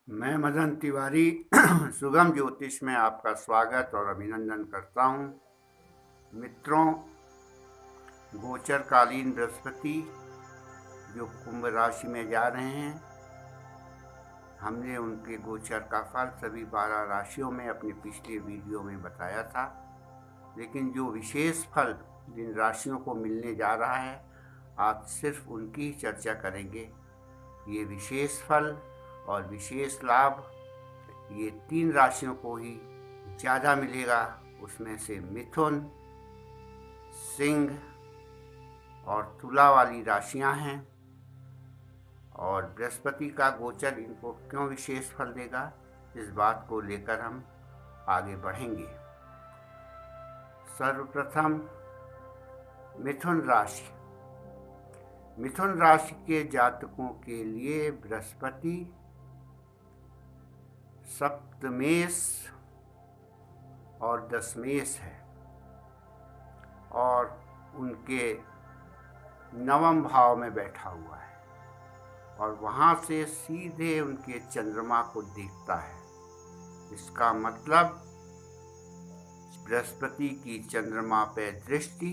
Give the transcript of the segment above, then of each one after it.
मैं मदन तिवारी सुगम ज्योतिष में आपका स्वागत और अभिनंदन करता हूँ। मित्रों, गोचरकालीन बृहस्पति जो कुंभ राशि में जा रहे हैं, हमने उनके गोचर का फल सभी 12 राशियों में अपने पिछले वीडियो में बताया था। लेकिन जो विशेष फल जिन राशियों को मिलने जा रहा है, आज सिर्फ उनकी ही चर्चा करेंगे। ये विशेष फल और विशेष लाभ ये 3 राशियों को ही ज़्यादा मिलेगा। उसमें से मिथुन, सिंह और तुला वाली राशियां हैं। और बृहस्पति का गोचर इनको क्यों विशेष फल देगा, इस बात को लेकर हम आगे बढ़ेंगे। सर्वप्रथम मिथुन राशि। मिथुन राशि के जातकों के लिए बृहस्पति सप्तमेश और दशमेश है और उनके नवम भाव में बैठा हुआ है और वहाँ से सीधे उनके चंद्रमा को देखता है। इसका मतलब बृहस्पति की चंद्रमा पे दृष्टि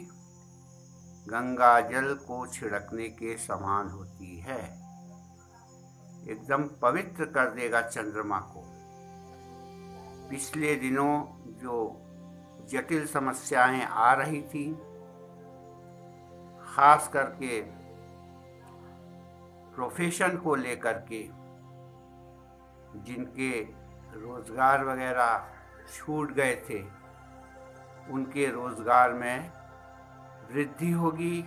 गंगा जल को छिड़कने के समान होती है। एकदम पवित्र कर देगा चंद्रमा को। पिछले दिनों जो जटिल समस्याएं आ रही थी, खास करके प्रोफेशन को लेकर के, जिनके रोजगार वगैरह छूट गए थे, उनके रोजगार में वृद्धि होगी।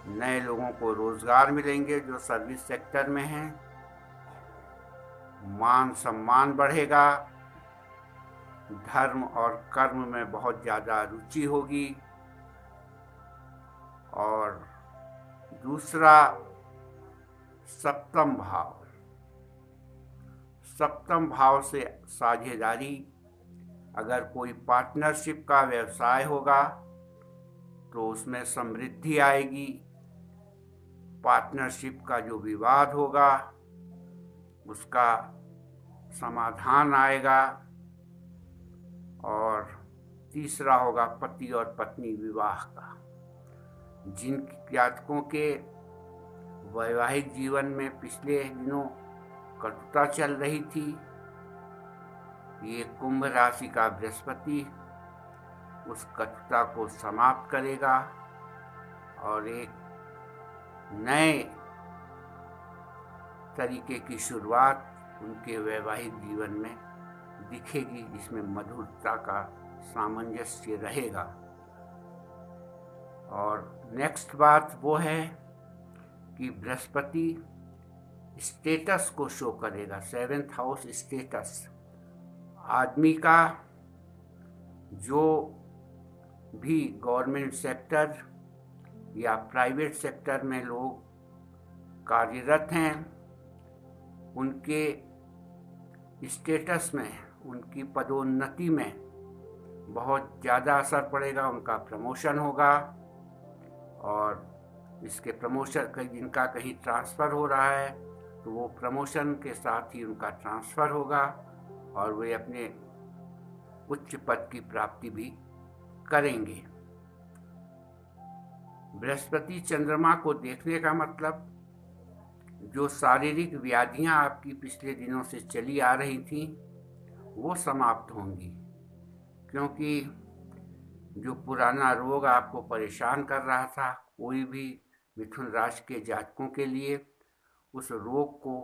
नए लोगों को रोजगार मिलेंगे जो सर्विस सेक्टर में हैं। मान सम्मान बढ़ेगा। धर्म और कर्म में बहुत ज़्यादा रुचि होगी। और दूसरा, सप्तम भाव। सप्तम भाव से साझेदारी, अगर कोई पार्टनरशिप का व्यवसाय होगा तो उसमें समृद्धि आएगी। पार्टनरशिप का जो विवाद होगा उसका समाधान आएगा। और तीसरा होगा पति और पत्नी विवाह का। जिन जातकों के वैवाहिक जीवन में पिछले दिनों कटुता चल रही थी, ये कुंभ राशि का बृहस्पति उस कटुता को समाप्त करेगा और एक नए तरीके की शुरुआत उनके वैवाहिक जीवन में दिखेगी, जिसमें मधुरता का सामंजस्य रहेगा। और नेक्स्ट बात वो है कि बृहस्पति स्टेटस को शो करेगा। 7th house status. आदमी का जो भी गवर्नमेंट सेक्टर या प्राइवेट सेक्टर में लोग कार्यरत हैं, उनके स्टेटस में, उनकी पदोन्नति में बहुत ज़्यादा असर पड़ेगा। उनका प्रमोशन होगा और इसके प्रमोशन जिनका कहीं ट्रांसफ़र हो रहा है तो वो प्रमोशन के साथ ही उनका ट्रांसफ़र होगा और वे अपने उच्च पद की प्राप्ति भी करेंगे। बृहस्पति चंद्रमा को देखने का मतलब जो शारीरिक व्याधियां आपकी पिछले दिनों से चली आ रही थी वो समाप्त होंगी, क्योंकि जो पुराना रोग आपको परेशान कर रहा था, कोई भी मिथुन राशि के जातकों के लिए उस रोग को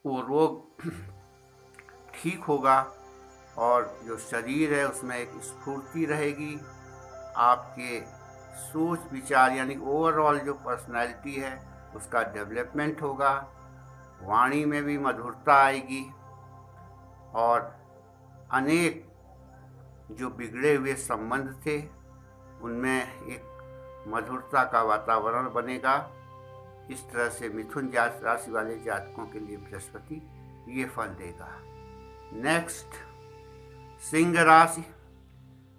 वो रोग ठीक होगा और जो शरीर है उसमें एक स्फूर्ति रहेगी। आपके सोच विचार यानी ओवरऑल जो पर्सनैलिटी है उसका डेवलपमेंट होगा। वाणी में भी मधुरता आएगी और अनेक जो बिगड़े हुए संबंध थे उनमें एक मधुरता का वातावरण बनेगा। इस तरह से मिथुन राशि वाले जातकों के लिए बृहस्पति ये फल देगा। नेक्स्ट, सिंह राशि।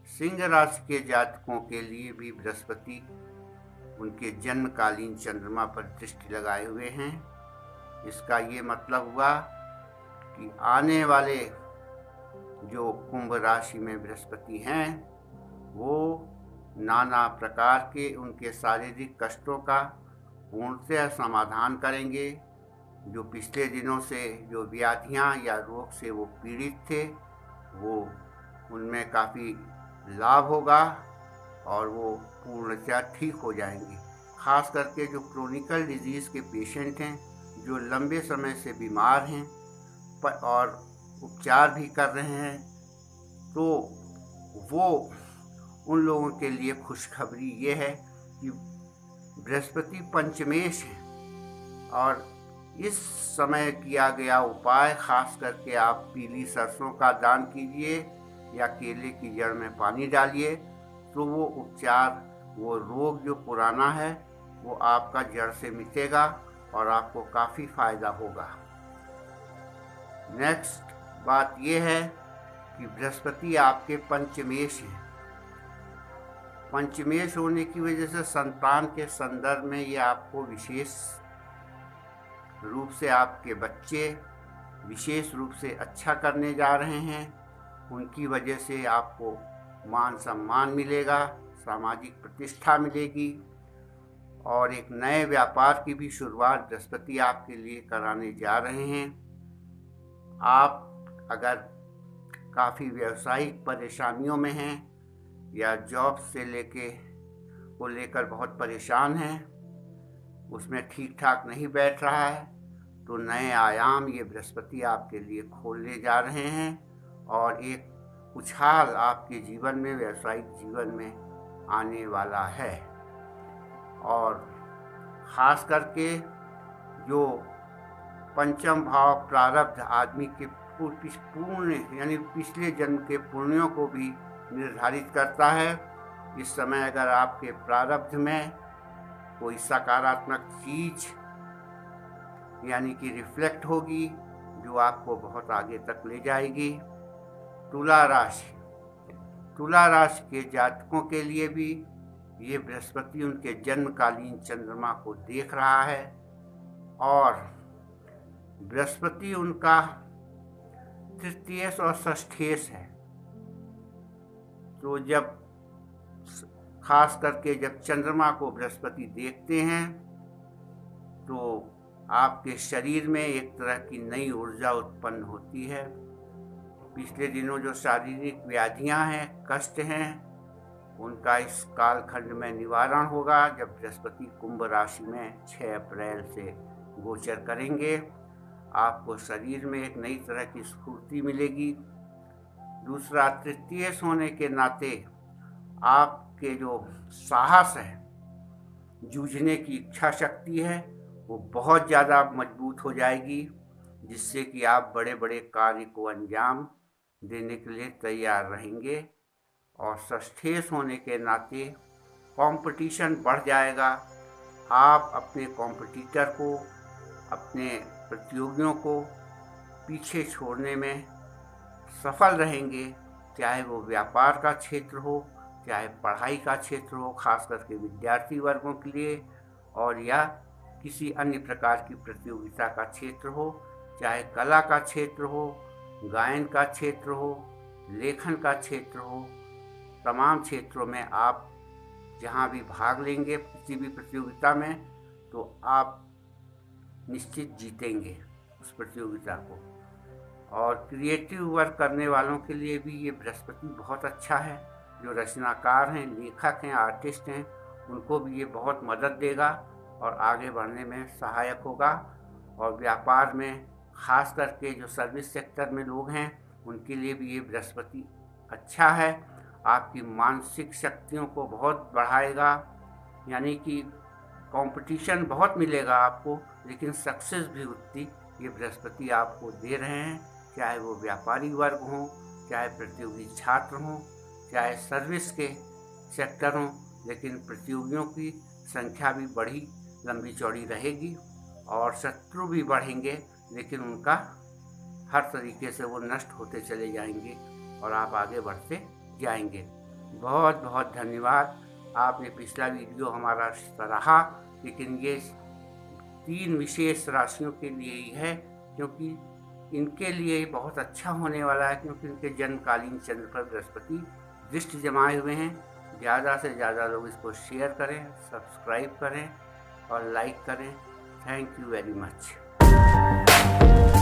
सिंह राशि के जातकों के लिए भी बृहस्पति उनके जन्मकालीन चंद्रमा पर दृष्टि लगाए हुए हैं इसका ये मतलब हुआ कि आने वाले जो कुंभ राशि में बृहस्पति हैं वो नाना प्रकार के उनके शारीरिक कष्टों का पूर्णतः समाधान करेंगे। जो पिछले दिनों से जो व्याधियां या रोग से वो पीड़ित थे वो उनमें काफ़ी लाभ होगा और वो पूर्णतः ठीक हो जाएंगे। खास करके जो क्रोनिकल डिजीज़ के पेशेंट हैं, जो लंबे समय से बीमार हैं और उपचार भी कर रहे हैं, तो वो उन लोगों के लिए खुशखबरी ये है कि बृहस्पति पंचमेश है और इस समय किया गया उपाय, खास करके आप पीली सरसों का दान कीजिए या केले की जड़ में पानी डालिए, तो वो उपचार, वो रोग जो पुराना है वो आपका जड़ से मिटेगा और आपको काफ़ी फायदा होगा। नेक्स्ट बात ये है कि बृहस्पति आपके पंचमेश हैं। पंचमेश होने की वजह से संतान के संदर्भ में ये आपको विशेष रूप से, आपके बच्चे विशेष रूप से अच्छा करने जा रहे हैं। उनकी वजह से आपको मान सम्मान मिलेगा, सामाजिक प्रतिष्ठा मिलेगी और एक नए व्यापार की भी शुरुआत बृहस्पति आपके लिए कराने जा रहे हैं। आप अगर काफ़ी व्यावसायिक परेशानियों में हैं या जॉब से लेकर बहुत परेशान हैं, उसमें ठीक ठाक नहीं बैठ रहा है, तो नए आयाम ये बृहस्पति आपके लिए खोलने जा रहे हैं और एक उछाल आपके जीवन में, व्यावसायिक जीवन में आने वाला है। और ख़ास करके जो पंचम भाव प्रारब्ध आदमी के पूर्ण यानी पिछले जन्म के पुण्यों को भी निर्धारित करता है। इस समय अगर आपके प्रारब्ध में कोई सकारात्मक चीज यानी कि रिफ्लेक्ट होगी जो आपको बहुत आगे तक ले जाएगी। तुला राशि के जातकों के लिए भी ये बृहस्पति उनके जन्मकालीन चंद्रमा को देख रहा है और बृहस्पति उनका तृतीयेश और षष्ठेश है। तो जब खास करके जब चंद्रमा को बृहस्पति देखते हैं तो आपके शरीर में एक तरह की नई ऊर्जा उत्पन्न होती है। पिछले दिनों जो शारीरिक व्याधियां हैं, कष्ट हैं, उनका इस कालखंड में निवारण होगा जब बृहस्पति कुंभ राशि में 6 अप्रैल से गोचर करेंगे। आपको शरीर में एक नई तरह की स्फूर्ति मिलेगी। दूसरा, तृतीयेश होने के नाते आपके जो साहस है, जूझने की इच्छा शक्ति है, वो बहुत ज़्यादा मजबूत हो जाएगी, जिससे कि आप बड़े बड़े कार्य को अंजाम देने के लिए तैयार रहेंगे। और षष्ठेश होने के नाते कंपटीशन बढ़ जाएगा। आप अपने कॉम्पिटिटर को, अपने प्रतियोगियों को पीछे छोड़ने में सफल रहेंगे, चाहे वो व्यापार का क्षेत्र हो, चाहे पढ़ाई का क्षेत्र हो, खास करके विद्यार्थी वर्गों के लिए, और या किसी अन्य प्रकार की प्रतियोगिता का क्षेत्र हो, चाहे कला का क्षेत्र हो, गायन का क्षेत्र हो, लेखन का क्षेत्र हो। तमाम क्षेत्रों में आप जहाँ भी भाग लेंगे किसी भी प्रतियोगिता में, तो आप निश्चित जीतेंगे उस प्रतियोगिता को। और क्रिएटिव वर्क करने वालों के लिए भी ये बृहस्पति बहुत अच्छा है। जो रचनाकार हैं, लेखक हैं, आर्टिस्ट हैं, उनको भी ये बहुत मदद देगा और आगे बढ़ने में सहायक होगा। और व्यापार में खास करके जो सर्विस सेक्टर में लोग हैं, उनके लिए भी ये बृहस्पति अच्छा है। आपकी मानसिक शक्तियों को बहुत बढ़ाएगा, यानी कि कंपटीशन बहुत मिलेगा आपको, लेकिन सक्सेस भी उतनी ये बृहस्पति आपको दे रहे हैं। चाहे वो व्यापारी वर्ग हों, चाहे प्रतियोगी छात्र हों, चाहे सर्विस के सेक्टर हों, लेकिन प्रतियोगियों की संख्या भी बड़ी लंबी चौड़ी रहेगी और शत्रु भी बढ़ेंगे, लेकिन उनका हर तरीके से वो नष्ट होते चले जाएंगे और आप आगे बढ़ते जाएंगे। बहुत बहुत धन्यवाद। आपने पिछला वीडियो हमारा सराहा, लेकिन ये 3 विशेष राशियों के लिए ही है, क्योंकि इनके लिए बहुत अच्छा होने वाला है, क्योंकि इनके जन्मकालीन चंद्र पर बृहस्पति दृष्टि जमाए हुए हैं। ज़्यादा से ज़्यादा लोग इसको शेयर करें, सब्सक्राइब करें और लाइक करें। Thank you very much.